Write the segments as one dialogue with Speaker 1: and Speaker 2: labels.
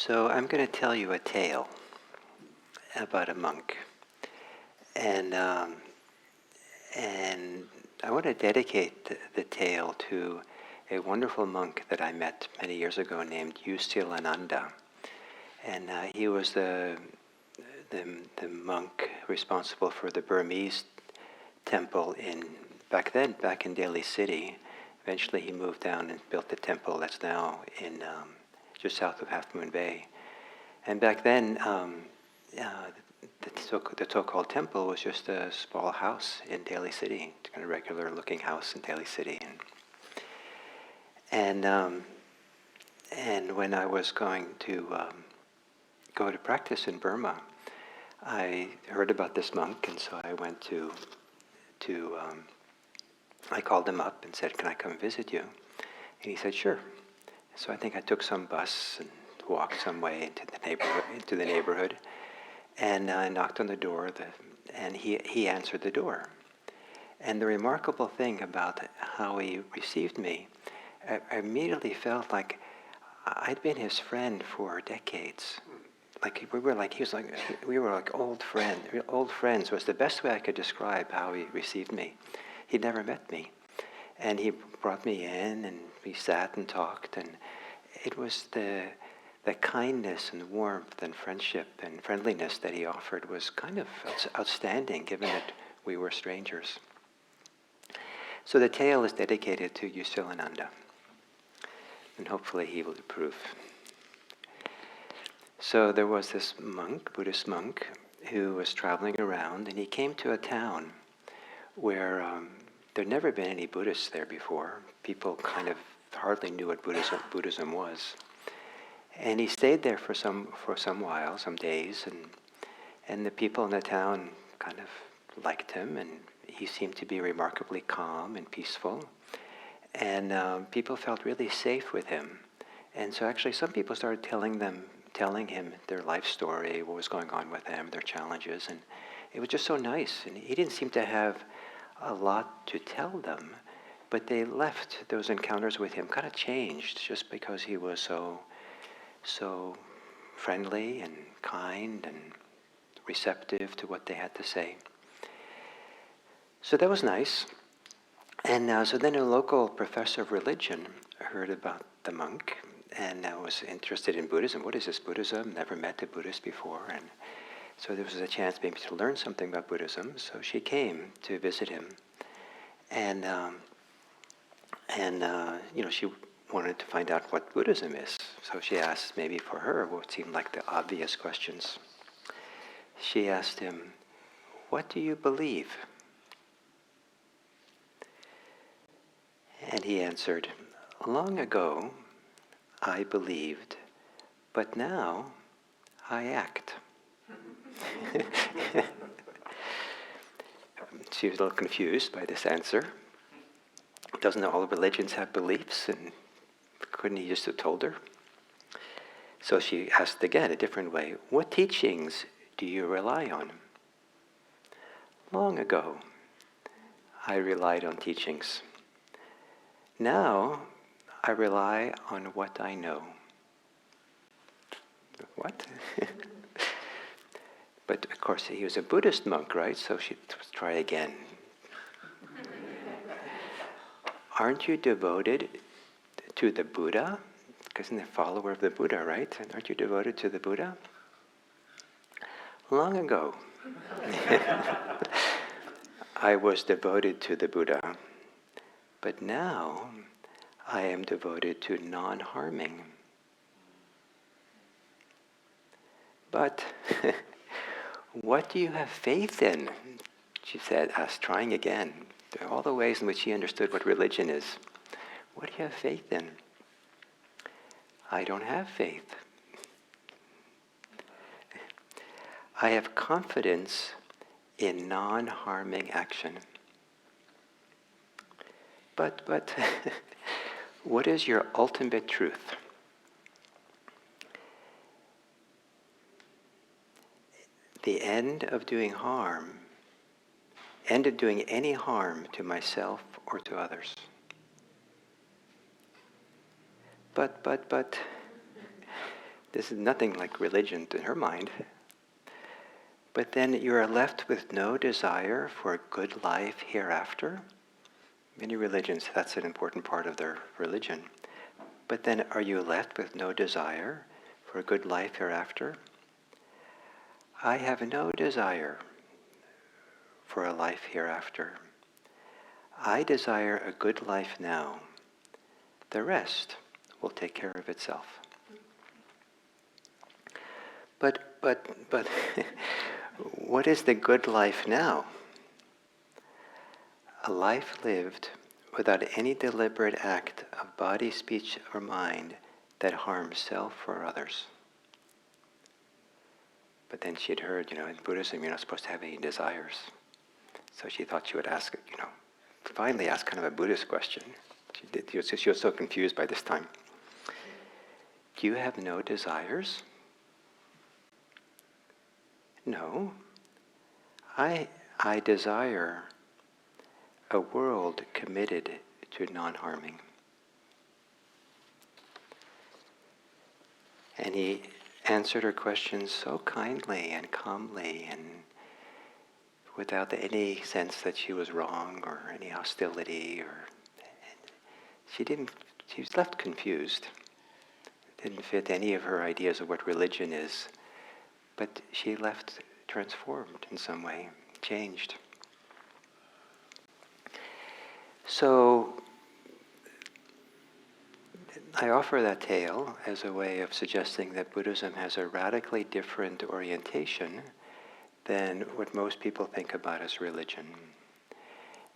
Speaker 1: So I'm going to tell you a tale about a monk, and and I want to dedicate the tale to a wonderful monk that I met many years ago named Usilananda, and he was the monk responsible for the Burmese temple back in Delhi City. Eventually, he moved down and built the temple that's now in just south of Half Moon Bay. And back then, uh, the so-called temple was just a small house in Daly City, kind of regular-looking house in Daly City. And when I was going to go to practice in Burma, I heard about this monk, and so I went to I called him up and said, "Can I come visit you?" And he said, "Sure." So I think I took some bus and walked some way into the neighborhood, and I knocked on the door, and he answered the door. And the remarkable thing about how he received me, I immediately felt like I'd been his friend for decades. We were like old friends. Old friends was the best way I could describe how he received me. He'd never met me, and he brought me in, and we sat and talked, and it was the kindness and warmth and friendship and friendliness that he offered was kind of outstanding, given that we were strangers. So the tale is dedicated to Usilananda, and hopefully he will approve. So there was this monk, Buddhist monk, who was traveling around, and he came to a town where there'd never been any Buddhists there before. People kind of hardly knew what Buddhism was. And he stayed there for some while, some days, and the people in the town kind of liked him, and he seemed to be remarkably calm and peaceful. And people felt really safe with him. And so actually some people started telling him their life story, what was going on with them, their challenges, and it was just so nice. And he didn't seem to have a lot to tell them, but they left those encounters with him kind of changed just because he was so friendly and kind and receptive to what they had to say. So that was nice. And so then a local professor of religion heard about the monk and was interested in Buddhism. What is this Buddhism? Never met a Buddhist before. And so there was a chance maybe to learn something about Buddhism. So she came to visit him. And she wanted to find out what Buddhism is. So she asked maybe for her what seemed like the obvious questions. She asked him, "What do you believe?" And he answered, "Long ago, I believed, but now I act." She was a little confused by this answer. Doesn't all religions have beliefs? And couldn't he just have told her? So she asked again a different way, "What teachings do you rely on?" "Long ago, I relied on teachings. Now, I rely on what I know." What? But of course, he was a Buddhist monk, right? So she'd try again. "Aren't you devoted to the Buddha?" Because I'm a follower of the Buddha, right? And aren't you devoted to the Buddha? "Long ago, I was devoted to the Buddha, but now I am devoted to non-harming." "But what do you have faith in?" she said, trying again. There are all the ways in which she understood what religion is. "What do you have faith in?" "I don't have faith. I have confidence in non-harming action." But what is your ultimate truth?" "The end of doing any harm to myself or to others." But This is nothing like religion in her mind. But then you are left with no desire for a good life hereafter. Many religions, that's an important part of their religion. But then are you left with no desire for a good life hereafter? I have no desire for a life hereafter. I desire a good life now. The rest will take care of itself. But what is the good life now? A life lived without any deliberate act of body, speech, or mind that harms self or others. But then she had heard, in Buddhism, you're not supposed to have any desires. So she thought she would ask, finally ask kind of a Buddhist question. She was so confused by this time. Do you have no desires? No. I desire a world committed to non-harming. And he answered her questions so kindly and calmly and without any sense that she was wrong or any hostility she was left confused. Didn't fit any of her ideas of what religion is, but she left transformed in some way, changed. So I offer that tale as a way of suggesting that Buddhism has a radically different orientation than what most people think about as religion.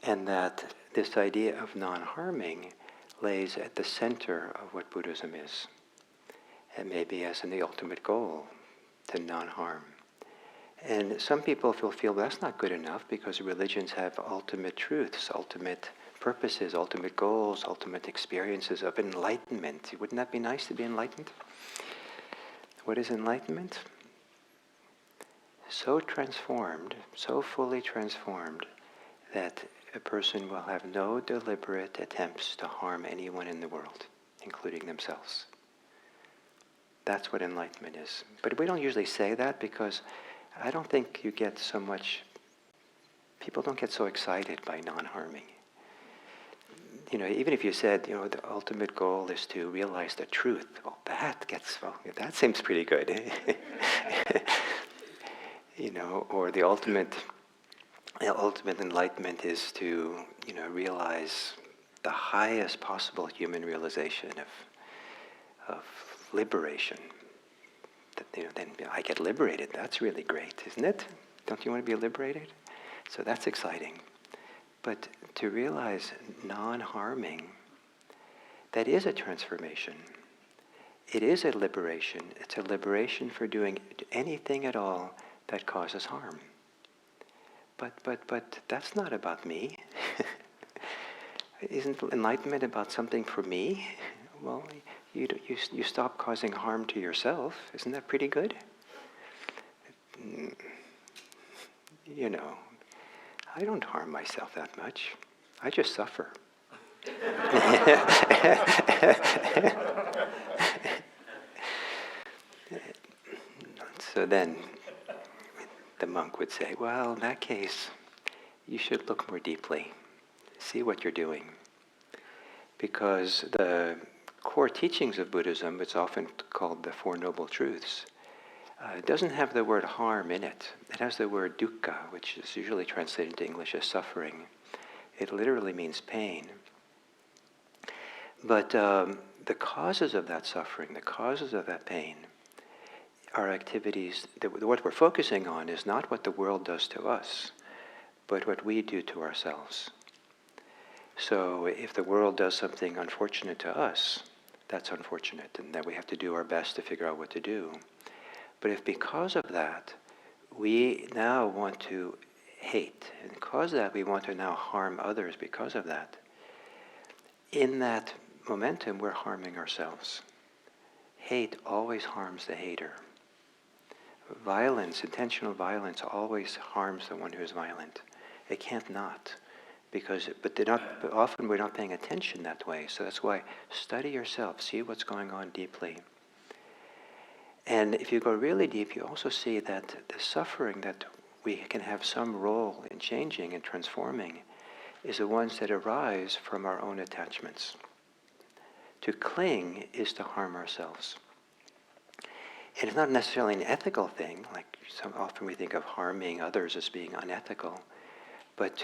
Speaker 1: And that this idea of non-harming lays at the center of what Buddhism is. And maybe as in the ultimate goal, to non-harm. And some people will feel that's not good enough because religions have ultimate truths, ultimate purposes, ultimate goals, ultimate experiences of enlightenment. Wouldn't that be nice to be enlightened? What is enlightenment? So transformed, so fully transformed, that a person will have no deliberate attempts to harm anyone in the world, including themselves. That's what enlightenment is. But we don't usually say that because I don't think you get so much, people don't get so excited by non-harming. Even if you said, the ultimate goal is to realize the truth, that seems pretty good. Or the ultimate enlightenment is to, realize the highest possible human realization of liberation. That, then I get liberated. That's really great, isn't it? Don't you want to be liberated? So that's exciting. But to realize non-harming, that is a transformation. It is a liberation. It's a liberation for doing anything at all that causes harm. But that's not about me. Isn't enlightenment about something for me? Well, you stop causing harm to yourself. Isn't that pretty good? I don't harm myself that much. I just suffer. So then the monk would say, well, in that case, you should look more deeply. See what you're doing. Because the core teachings of Buddhism, it's often called the Four Noble Truths, it doesn't have the word harm in it. It has the word dukkha, which is usually translated into English as suffering. It literally means pain. But the causes of that suffering, the causes of that pain, are activities that what we're focusing on is not what the world does to us, but what we do to ourselves. So if the world does something unfortunate to us, that's unfortunate, and that we have to do our best to figure out what to do. But if because of that, we now want to hate, and because of that we want to now harm others because of that, in that momentum we're harming ourselves. Hate always harms the hater. Violence, intentional violence, always harms the one who is violent. It can't not. But often we're not paying attention that way. So that's why study yourself, see what's going on deeply. And if you go really deep, you also see that the suffering that we can have some role in changing and transforming is the ones that arise from our own attachments. To cling is to harm ourselves. And it's not necessarily an ethical thing, like so often we think of harming others as being unethical, but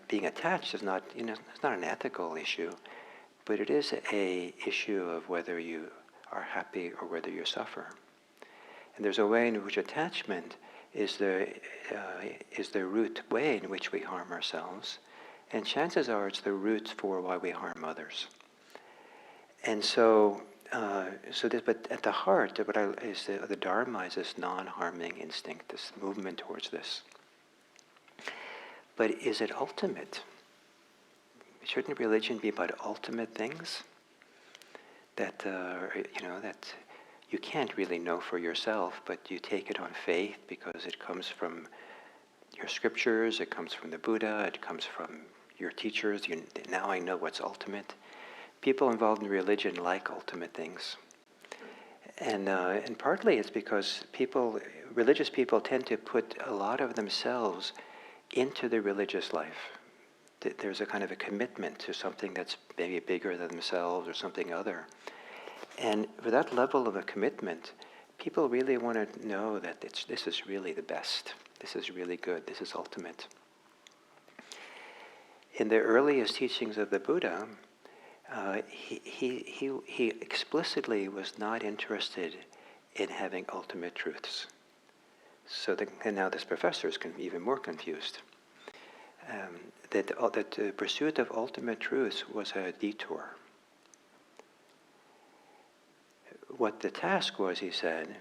Speaker 1: being attached is not, it's not an ethical issue, but it is a issue of whether you are happy or whether you suffer. And there's a way in which attachment is the root way in which we harm ourselves, and chances are it's the root for why we harm others. And but at the heart of the Dharma is this non-harming instinct, this movement towards this. But is it ultimate? Shouldn't religion be about ultimate things that that you can't really know for yourself, but you take it on faith because it comes from your scriptures, it comes from the Buddha, it comes from your teachers. Now I know what's ultimate. People involved in religion like ultimate things, and partly it's because religious people tend to put a lot of themselves into the religious life. There's a kind of a commitment to something that's maybe bigger than themselves or something other. And for that level of a commitment, people really want to know that this is really the best. This is really good. This is ultimate. In the earliest teachings of the Buddha, he explicitly was not interested in having ultimate truths. And now this professor is even more confused. That the pursuit of ultimate truths was a detour. What the task was, he said,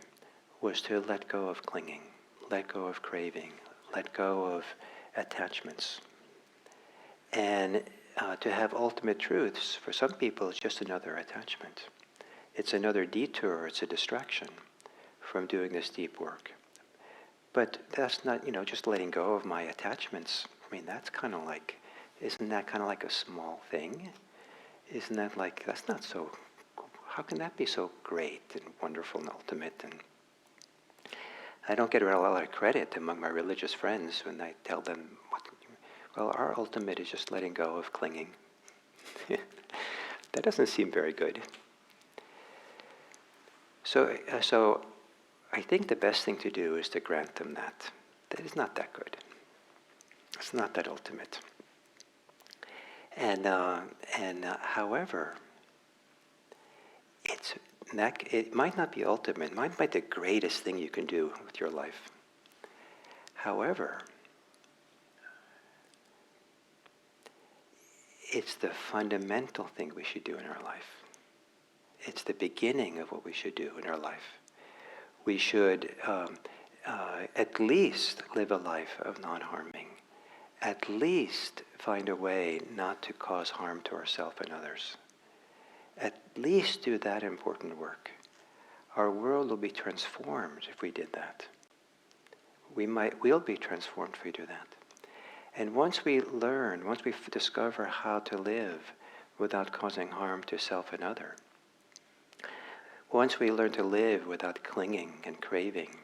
Speaker 1: was to let go of clinging, let go of craving, let go of attachments. And to have ultimate truths, for some people, it's just another attachment. It's another detour, it's a distraction from doing this deep work. But that's not, just letting go of my attachments. I mean, that's kind of like, isn't that kind of like a small thing? Isn't that like, that's not so, how can that be so great and wonderful and ultimate? And I don't get a lot of credit among my religious friends when I tell them, our ultimate is just letting go of clinging. That doesn't seem very good. So I think the best thing to do is to grant them that. That is not that good. It's not that ultimate. And however, it might not be ultimate. It might be the greatest thing you can do with your life. However, it's the fundamental thing we should do in our life. It's the beginning of what we should do in our life. We should at least live a life of non-harming. At least find a way not to cause harm to ourselves and others. At least do that important work. Our world will be transformed if we did that. We'll be transformed if we do that. And once we discover how to live without causing harm to self and other, once we learn to live without clinging and craving,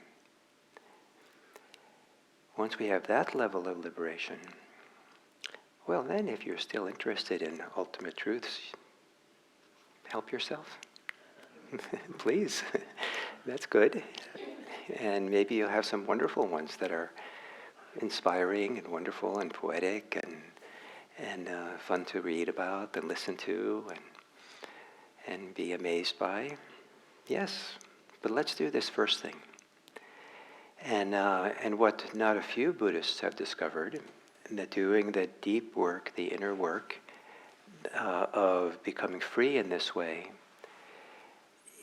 Speaker 1: once we have that level of liberation, well then if you're still interested in ultimate truths, help yourself. Please. That's good. And maybe you'll have some wonderful ones that are inspiring and wonderful and poetic and fun to read about and listen to and be amazed by. Yes, but let's do this first thing. And what not a few Buddhists have discovered, that doing the deep work, the inner work of becoming free in this way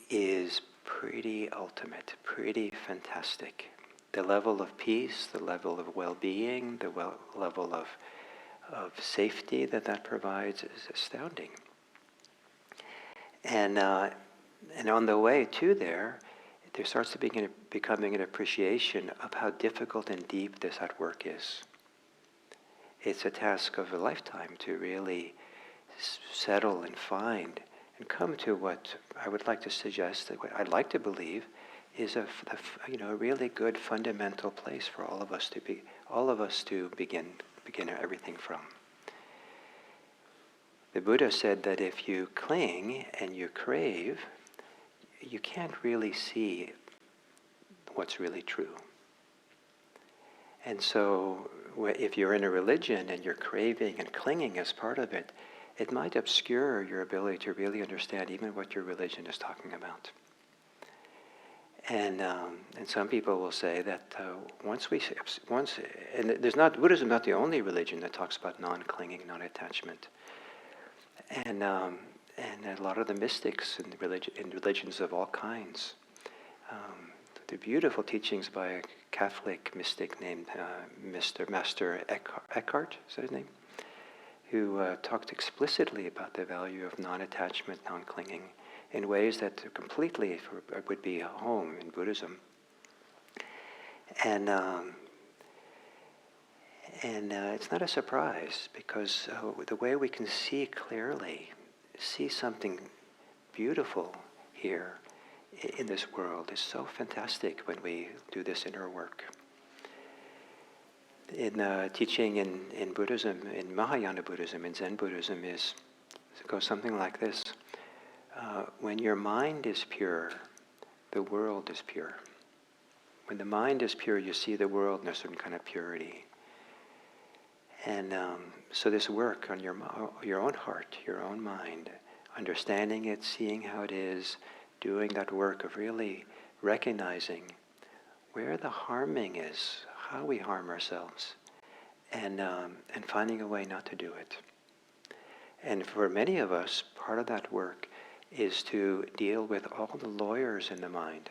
Speaker 1: is pretty ultimate, pretty fantastic. The level of peace, the level of well-being, the level of safety that provides is astounding. And on the way to there starts to becoming an appreciation of how difficult and deep this hard work is. It's a task of a lifetime to really settle and find and come to what I would like to suggest, that what I'd like to believe is a really good fundamental place for all of us to begin everything from. The Buddha said that if you cling and you crave, you can't really see what's really true. And so if you're in a religion and you're craving and clinging as part of it, it might obscure your ability to really understand even what your religion is talking about. And some people will say that Buddhism is not the only religion that talks about non-clinging, non-attachment. And a lot of the mystics in religions of all kinds, the beautiful teachings by a Catholic mystic named Master Eckhart, is that his name? Who talked explicitly about the value of non-attachment, non-clinging, in ways that completely would be home in Buddhism. And it's not a surprise, because the way we can see clearly, see something beautiful here in this world is so fantastic when we do this inner work. In teaching in Buddhism, in Mahayana Buddhism, in Zen Buddhism, it goes something like this. When your mind is pure, the world is pure. When the mind is pure, you see the world in a certain kind of purity. And so this work on your own heart, your own mind, understanding it, seeing how it is, doing that work of really recognizing where the harming is, how we harm ourselves, and finding a way not to do it. And for many of us, part of that work is to deal with all the lawyers in the mind.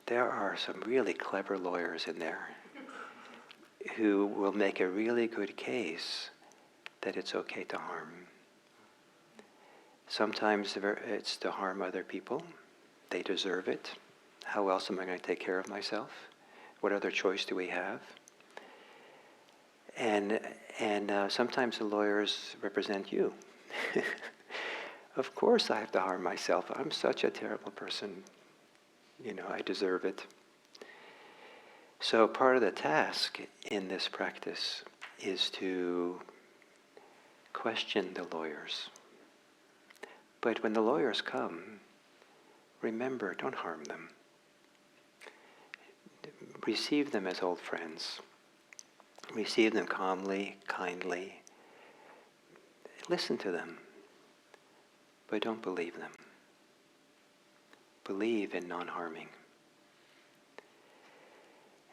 Speaker 1: There are some really clever lawyers in there who will make a really good case that it's okay to harm. Sometimes it's to harm other people. They deserve it. How else am I going to take care of myself? What other choice do we have? And sometimes the lawyers represent you. Of course I have to harm myself. I'm such a terrible person. I deserve it. So part of the task in this practice is to question the lawyers. But when the lawyers come, remember, don't harm them. Receive them as old friends. Receive them calmly, kindly. Listen to them, but don't believe them. Believe in non-harming.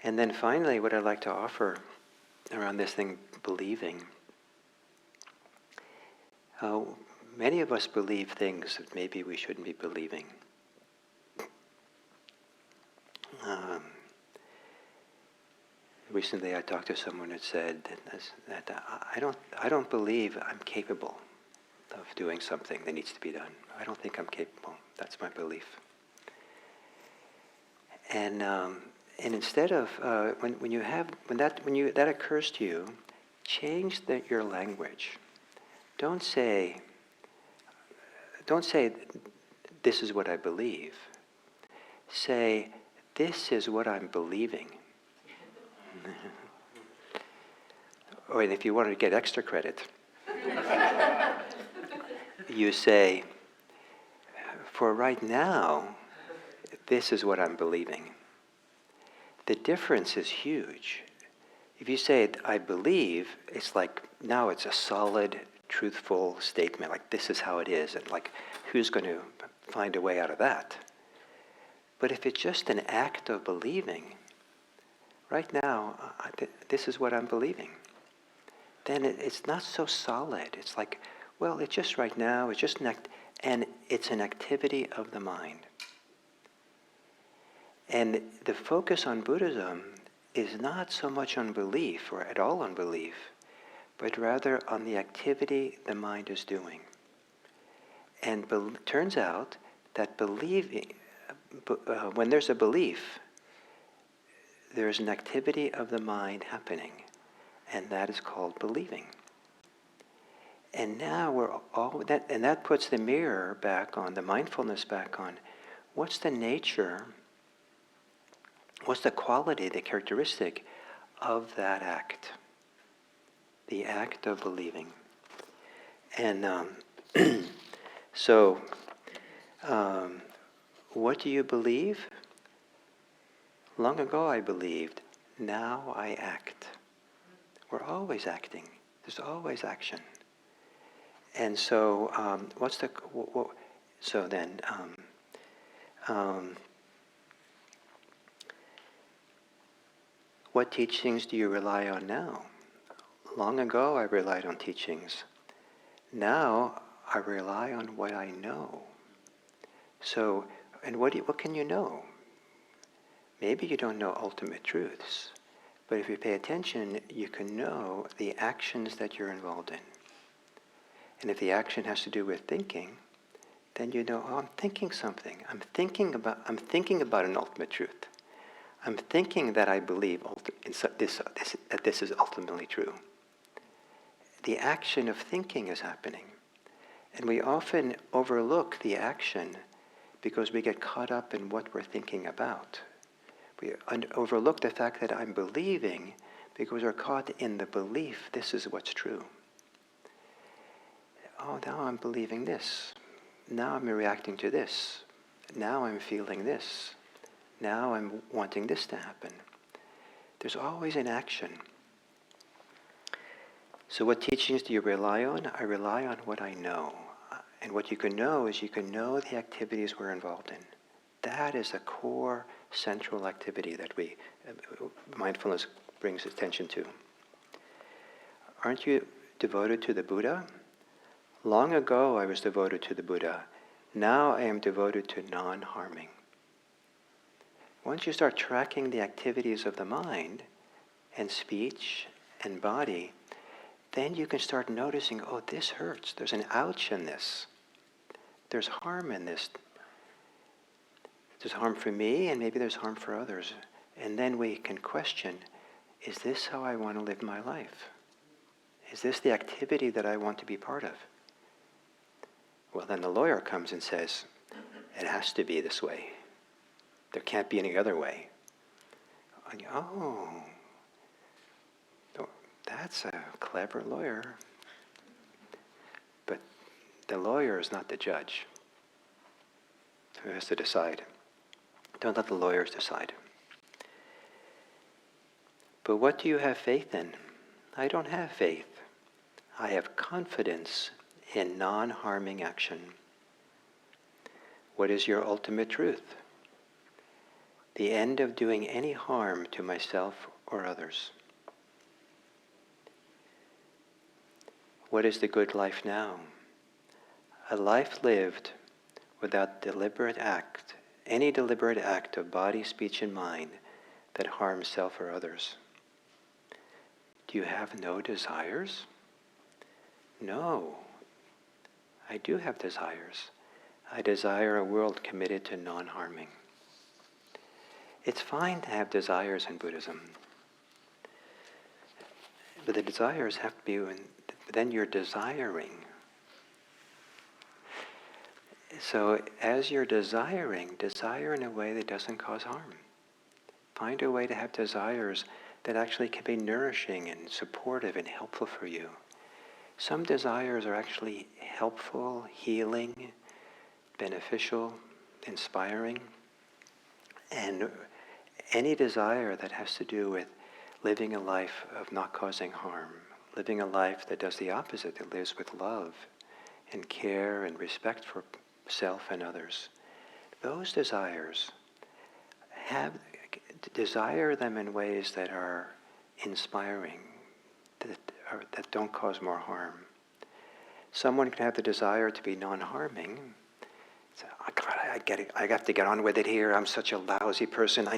Speaker 1: And then finally, what I'd like to offer around this thing, believing. Many of us believe things that maybe we shouldn't be believing. Recently, I talked to someone who said that I don't believe I'm capable of doing something that needs to be done. I don't think I'm capable. That's my belief. And instead of when that occurs to you, change your language. Don't say this is what I believe. Say, this is what I'm believing. Or if you want to get extra credit, you say, for right now, this is what I'm believing. The difference is huge. If you say, I believe, it's like, now it's a solid, truthful statement, like this is how it is, and like, who's going to find a way out of that? But if it's just an act of believing, right now, this is what I'm believing, then it's not so solid. It's like, well, it's just right now, it's just and it's an activity of the mind. And the focus on Buddhism is not so much on belief, or at all on belief, but rather on the activity the mind is doing. And turns out that believing, when there's a belief, there's an activity of the mind happening, and that is called believing. And now we're all that, and that puts the mirror back on, the mindfulness back on. What's the nature? What's the quality, the characteristic of that act? The act of believing. And so, what do you believe? Long ago I believed, now I act. We're always acting. There's always action. And so, what teachings do you rely on now? Long ago I relied on teachings. Now I rely on what I know. So, and what can you know? Maybe you don't know ultimate truths, but if you pay attention, you can know the actions that you're involved in. And if the action has to do with thinking, then you know, oh, I'm thinking something. I'm thinking about an ultimate truth. I'm thinking that I believe that this is ultimately true. The action of thinking is happening. And we often overlook the action because we get caught up in what we're thinking about. We overlook the fact that I'm believing because we're caught in the belief this is what's true. Oh, now I'm believing this. Now I'm reacting to this. Now I'm feeling this. Now I'm wanting this to happen. There's always an action. So what teachings do you rely on? I rely on what I know. And what you can know is you can know the activities we're involved in. That is a core central activity that mindfulness brings attention to. Aren't you devoted to the Buddha? Long ago I was devoted to the Buddha. Now I am devoted to non-harming. Once you start tracking the activities of the mind and speech and body, then you can start noticing, oh, this hurts. There's an ouch in this. There's harm in this. There's harm for me, and maybe there's harm for others. And then we can question, is this how I want to live my life? Is this the activity that I want to be part of? Well, then the lawyer comes and says, it has to be this way. There can't be any other way. And that's a clever lawyer. But the lawyer is not the judge who has to decide. Don't let the lawyers decide. But what do you have faith in? I don't have faith. I have confidence in non-harming action. What is your ultimate truth? The end of doing any harm to myself or others. What is the good life now? A life lived without any deliberate act of body, speech, and mind that harms self or others. Do you have no desires? No. I do have desires. I desire a world committed to non-harming. It's fine to have desires in Buddhism. But the desires have to be then you're desiring. So as you're desiring, desire in a way that doesn't cause harm. Find a way to have desires that actually can be nourishing and supportive and helpful for you. Some desires are actually helpful, healing, beneficial, inspiring. And any desire that has to do with living a life of not causing harm, living a life that does the opposite, that lives with love and care and respect for self and others. Those desires, desire them in ways that are inspiring, that don't cause more harm. Someone can have the desire to be non-harming. So, oh God, I have to get on with it here. I'm such a lousy person. I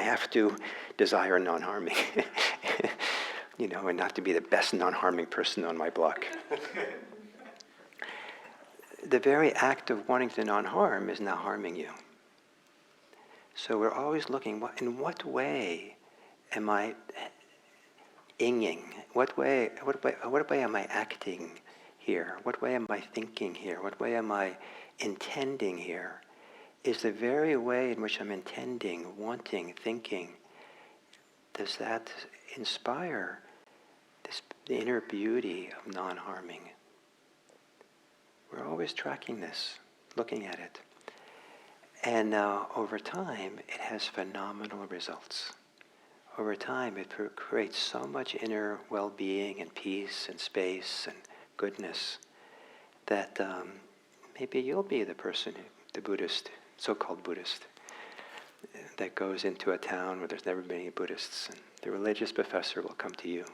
Speaker 1: have to desire non-harming. And not to be the best non-harming person on my block. The very act of wanting to non-harm is now harming you. So we're always looking, in what way am I inging? What way am I acting here? What way am I thinking here? What way am I intending here? Is the very way in which I'm intending, wanting, thinking, does that inspire the inner beauty of non-harming? We're always tracking this, looking at it. And over time, it has phenomenal results. Over time, it creates so much inner well-being and peace and space and goodness that maybe you'll be the person, the Buddhist, so-called Buddhist, that goes into a town where there's never been any Buddhists, and the religious professor will come to you.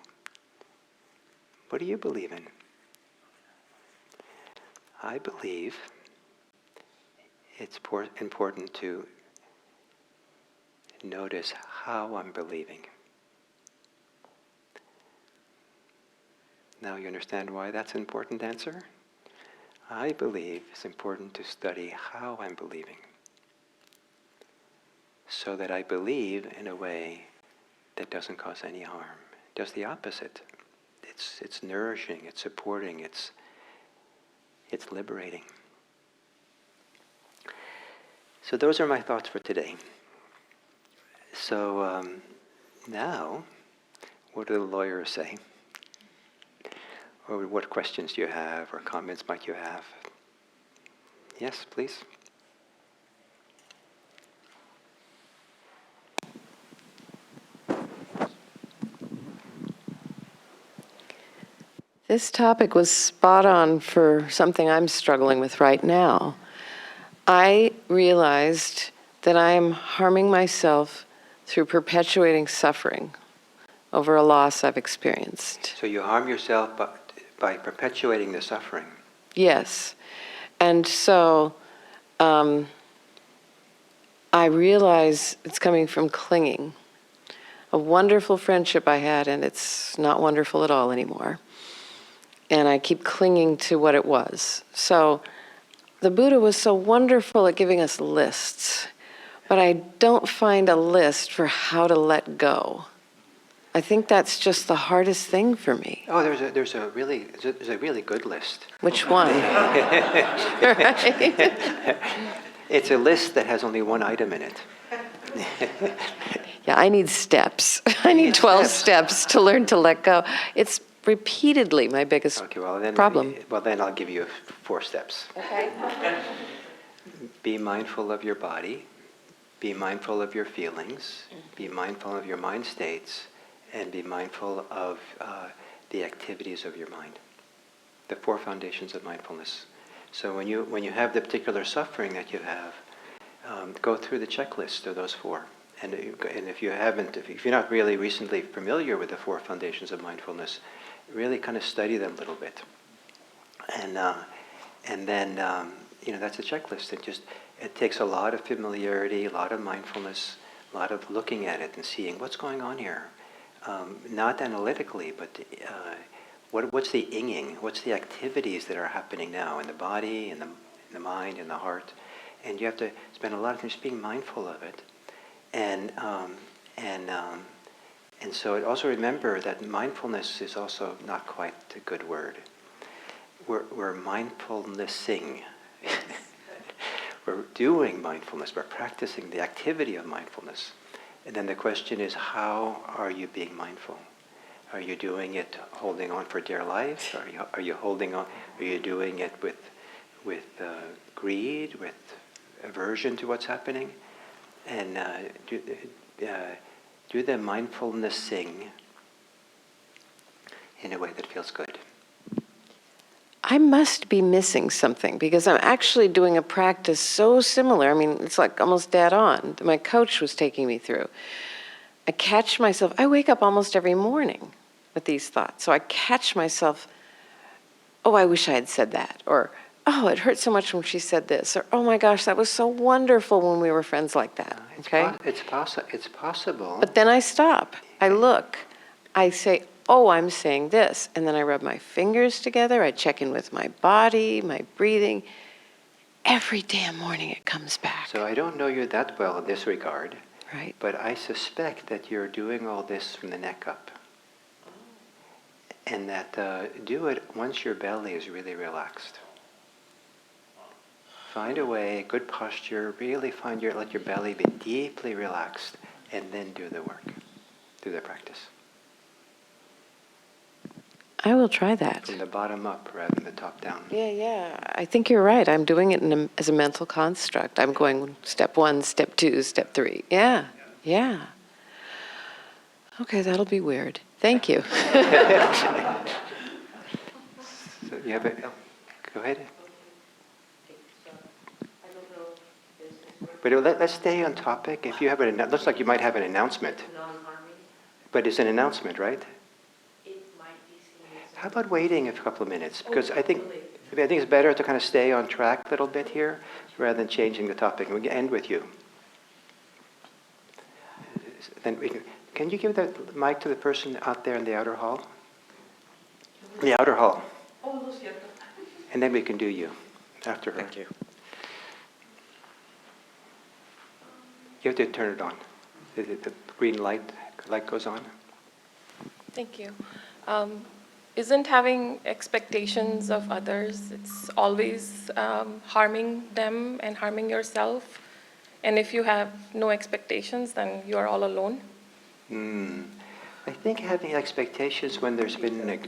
Speaker 1: What do you believe in? I believe it's important to notice how I'm believing. Now you understand why that's an important answer? I believe it's important to study how I'm believing, so that I believe in a way that doesn't cause any harm. It does the opposite. It's nourishing, it's supporting, it's liberating. So those are my thoughts for today. So now, what do the lawyers say? Or what questions do you have, or comments might you have? Yes, please.
Speaker 2: This topic was spot on for something I'm struggling with right now. I realized that I am harming myself through perpetuating suffering over a loss I've experienced.
Speaker 1: So you harm yourself by perpetuating the suffering.
Speaker 2: Yes. And so I realize it's coming from clinging. A wonderful friendship I had, and it's not wonderful at all anymore. And I keep clinging to what it was. So the Buddha was so wonderful at giving us lists, but I don't find a list for how to let go. I think that's just the hardest thing for me.
Speaker 1: Oh, there's a really good list.
Speaker 2: Which one? Right?
Speaker 1: It's a list that has only one item in it.
Speaker 2: Yeah, I need steps. I need 12 steps to learn to let go. It's repeatedly my biggest problem.
Speaker 1: Well, then I'll give you 4 steps.
Speaker 2: Okay.
Speaker 1: Be mindful of your body. Be mindful of your feelings. Be mindful of your mind states. And be mindful of the activities of your mind. The 4 foundations of mindfulness. So when you have the particular suffering that you have, go through the checklist of those 4. And if you're not really recently familiar with the 4 foundations of mindfulness, really kind of study them a little bit. And then that's a checklist. It takes a lot of familiarity, a lot of mindfulness, a lot of looking at it and seeing what's going on here. Not analytically, but what's the inging? What's the activities that are happening now in the body, in the mind, in the heart? And you have to spend a lot of time just being mindful of it. And so also remember that mindfulness is also not quite a good word. We're mindfulnessing. We're doing mindfulness. We're practicing the activity of mindfulness. And then the question is, how are you being mindful? Are you doing it holding on for dear life? Are you holding on? Are you doing it with greed, with aversion to what's happening? And do the mindfulnessing in a way that feels good.
Speaker 2: I must be missing something because I'm actually doing a practice so similar. I mean, it's like almost dead on. My coach was taking me through. I catch myself, I wake up almost every morning with these thoughts. So I catch myself, oh, I wish I had said that. Or, oh, it hurt so much when she said this. Or, oh my gosh, that was so wonderful when we were friends like that. Okay?
Speaker 1: It's possible.
Speaker 2: But then I stop. I look. I say, oh, I'm saying this. And then I rub my fingers together. I check in with my body, my breathing. Every damn morning it comes back.
Speaker 1: So I don't know you that well in this regard.
Speaker 2: Right.
Speaker 1: But I suspect that you're doing all this from the neck up. And that do it once your belly is really relaxed. Find a way, good posture, really let your belly be deeply relaxed, and then do the work, do the practice.
Speaker 2: I will try that.
Speaker 1: From the bottom up rather than the top down.
Speaker 2: Yeah. I think you're right. I'm doing it as a mental construct. I'm going step 1, step 2, step 3. Yeah. Okay, that'll be weird. Thank you.
Speaker 1: So you have it. Go ahead. But let's stay on topic. If you have it looks like you might have an announcement. But it's an announcement, right? How about waiting a couple of minutes? Because I think it's better to kind of stay on track a little bit here rather than changing the topic. And we can end with you. Then can you give that mic to the person out there in the outer hall? The outer hall. And then we can do you after her.
Speaker 3: Thank you.
Speaker 1: You have to turn it on. The green light goes on.
Speaker 4: Thank you. Isn't having expectations of others, it's always harming them and harming yourself? And if you have no expectations, then you are all alone?
Speaker 1: I think having expectations when there's been an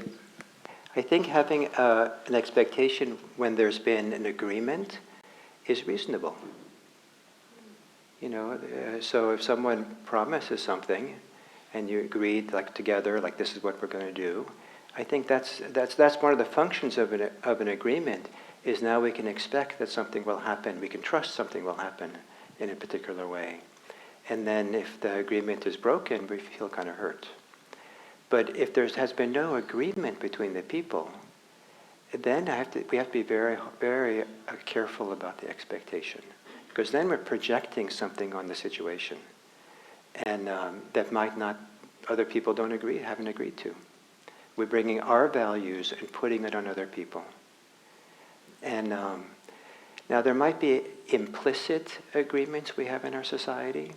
Speaker 1: expectation when there's been an agreement is reasonable. So if someone promises something and you agreed together, this is what we're going to do, I think that's one of the functions of an agreement, is now we can expect that something will happen. We can trust something will happen in a particular way. And then if the agreement is broken, we feel kind of hurt. But if there has been no agreement between the people, then we have to be very, very careful about the expectation. Because then we're projecting something on the situation. And that might not, other people haven't agreed to. We're bringing our values and putting it on other people. And now there might be implicit agreements we have in our society.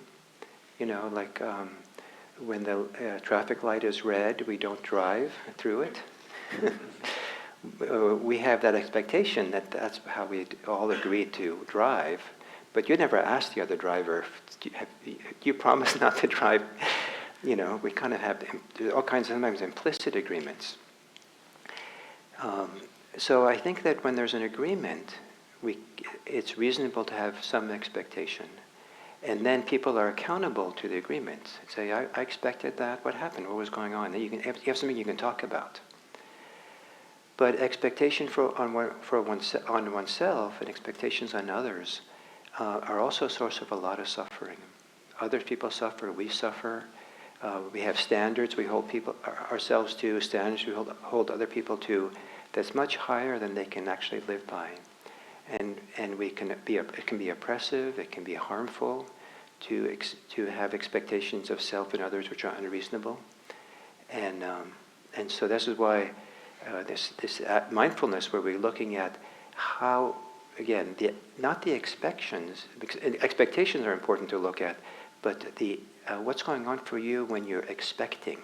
Speaker 1: When the traffic light is red, we don't drive through it. We have that expectation that that's how we all agreed to drive. But you never ask the other driver, you promise not to drive. We kind of have all kinds of sometimes implicit agreements. So I think that when there's an agreement, it's reasonable to have some expectation. And then people are accountable to the agreement. Say, I expected that. What happened? What was going on? Then you have something you can talk about. But expectation on oneself and expectations on others are also a source of a lot of suffering. Other people suffer, we suffer. We have standards we hold ourselves to, standards we hold other people to, that's much higher than they can actually live by. And it can be oppressive, it can be harmful to have expectations of self and others which are unreasonable. And so this is why this mindfulness, where we're looking at how, again, not the expectations, because expectations are important to look at, but what's going on for you when you're expecting,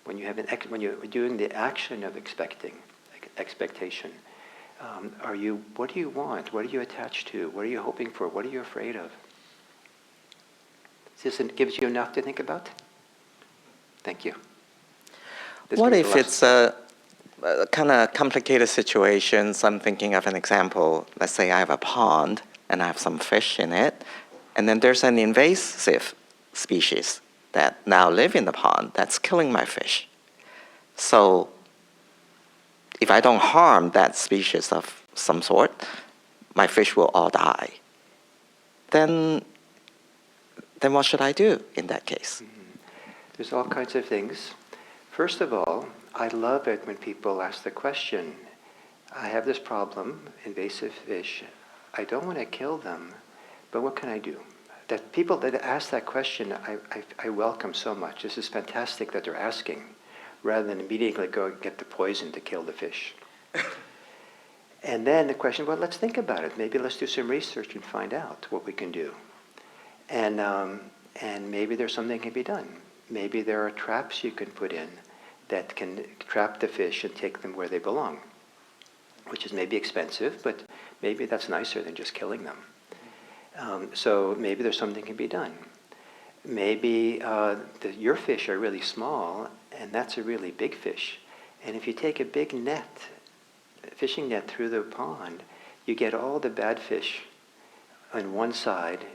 Speaker 1: when you're doing the action of expectation. What do you want? What are you attached to? What are you hoping for? What are you afraid of? This gives you enough to think about? Thank you.
Speaker 3: What if it's a kind of complicated situation? So I'm thinking of an example. Let's say I have a pond and I have some fish in it, and then there's an invasive species that now live in the pond that's killing my fish. So if I don't harm that species of some sort, my fish will all die. Then what should I do in that case?
Speaker 1: There's all kinds of things. First of all, I love it when people ask the question, I have this problem, invasive fish. I don't want to kill them, but what can I do? That people that ask that question, I welcome so much. This is fantastic that they're asking, rather than immediately go get the poison to kill the fish. And then the question, well, let's think about it. Maybe let's do some research and find out what we can do. And maybe there's something that can be done. Maybe there are traps you can put in. that can trap the fish and take them where they belong, which is maybe expensive, but maybe that's nicer than just killing them. So maybe there's something can be done. Maybe your fish are really small, and that's a really big fish. And if you take a big net, fishing net through the pond, you get all the bad fish on one side,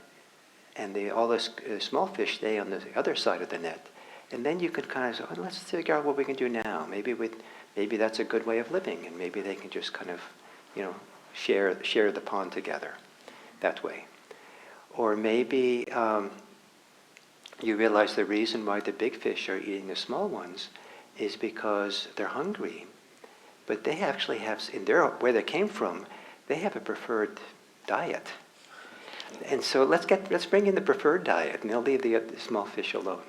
Speaker 1: and all the small fish stay on the other side of the net. And then you can kind of say, oh, let's figure out what we can do now. Maybe that's a good way of living, and maybe they can just kind of, share the pond together that way. Or maybe you realize the reason why the big fish are eating the small ones is because they're hungry. But they actually have, where they came from, they have a preferred diet. And so let's bring in the preferred diet, and they'll leave the small fish alone.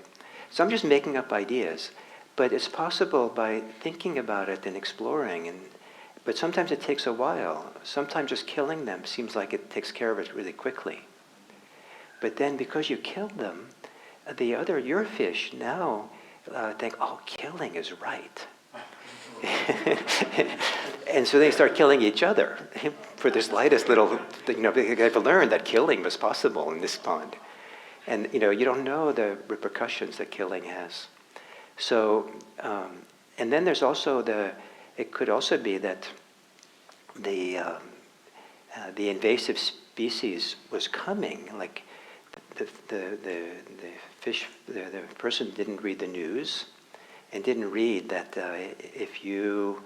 Speaker 1: So I'm just making up ideas, but it's possible by thinking about it and exploring. But sometimes it takes a while. Sometimes just killing them seems like it takes care of it really quickly. But then because you killed them, your fish now think, oh, killing is right. And so they start killing each other for the slightest little, they've learned that killing was possible in this pond. And, you don't know the repercussions that killing has. So, and then there's also it could also be that the invasive species was coming, like the person didn't read the news and didn't read that if you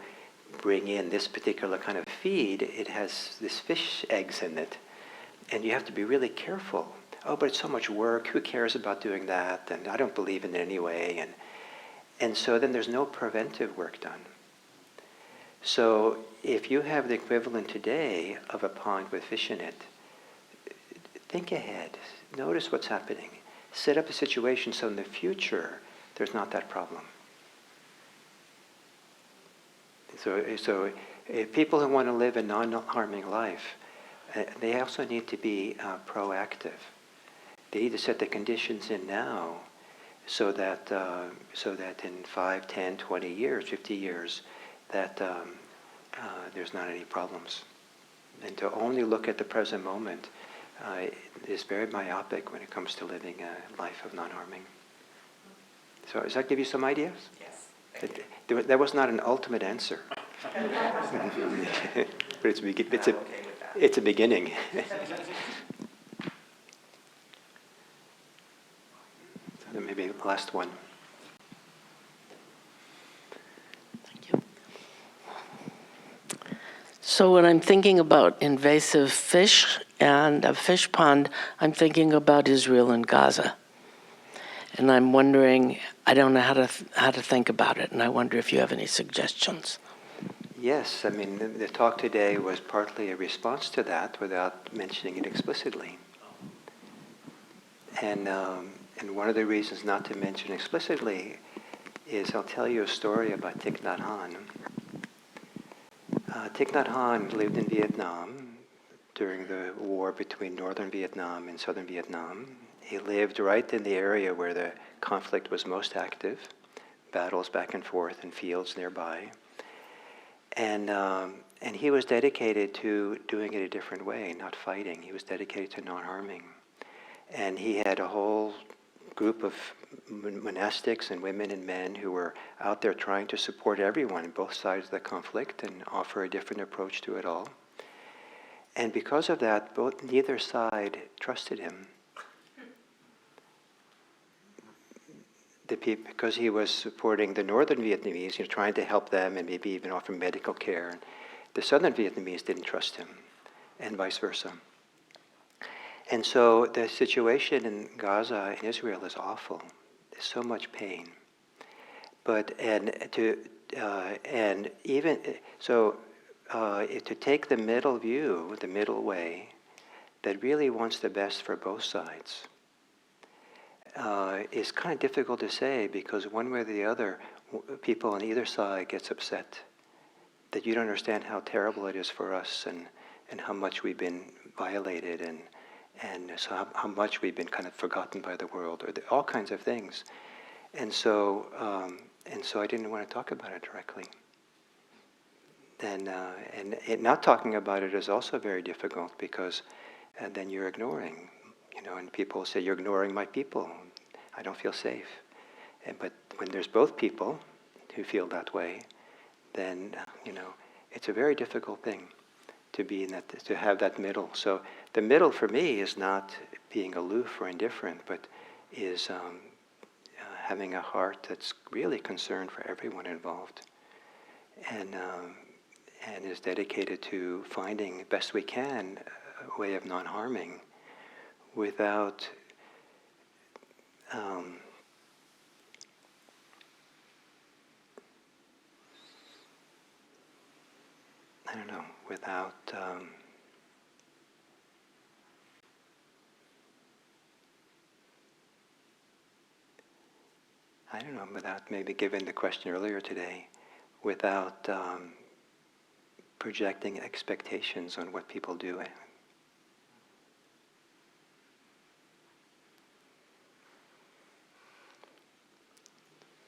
Speaker 1: bring in this particular kind of feed, it has this fish eggs in it. And you have to be really careful. Oh, but it's so much work. Who cares about doing that? And I don't believe in it anyway. And so then there's no preventive work done. So if you have the equivalent today of a pond with fish in it, think ahead. Notice what's happening. Set up a situation so in the future there's not that problem. So if people who want to live a non-harming life, they also need to be proactive. They need to set the conditions in now so that in 5, 10, 20 years, 50 years, that there's not any problems. And to only look at the present moment is very myopic when it comes to living a life of non-harming. So does that give you some ideas? Yes. That was not an ultimate answer. But it's a beginning. So maybe the last one.
Speaker 5: Thank you. So when I'm thinking about invasive fish and a fish pond, I'm thinking about Israel and Gaza. And I'm wondering, I don't know how to think about it, and I wonder if you have any suggestions.
Speaker 1: Yes, I mean, the talk today was partly a response to that without mentioning it explicitly. And one of the reasons not to mention explicitly is I'll tell you a story about Thich Nhat Hanh. Thich Nhat Hanh lived in Vietnam during the war between northern Vietnam and southern Vietnam. He lived right in the area where the conflict was most active, battles back and forth in fields nearby. And he was dedicated to doing it a different way, not fighting. He was dedicated to non-harming. And he had a whole group of monastics and women and men who were out there trying to support everyone on both sides of the conflict and offer a different approach to it all. And because of that, neither side trusted him. Because he was supporting the northern Vietnamese, trying to help them and maybe even offer medical care. The southern Vietnamese didn't trust him, and vice versa. And so the situation in Gaza and Israel is awful. There's so much pain. To take the middle view, the middle way, that really wants the best for both sides, is kind of difficult to say, because one way or the other, people on either side gets upset that you don't understand how terrible it is for us and how much we've been violated and so how much we've been kind of forgotten by the world, or all kinds of things. And so And so I didn't want to talk about it directly. Not talking about it is also very difficult because then you're ignoring, and people say, you're ignoring my people. I don't feel safe. But when there's both people who feel that way, then, it's a very difficult thing to be in that, to have that middle. So the middle for me is not being aloof or indifferent, but is having a heart that's really concerned for everyone involved, and is dedicated to finding best we can a way of non-harming without I don't know, without I don't know, without maybe given the question earlier today, without projecting expectations on what people do.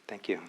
Speaker 1: Thank you.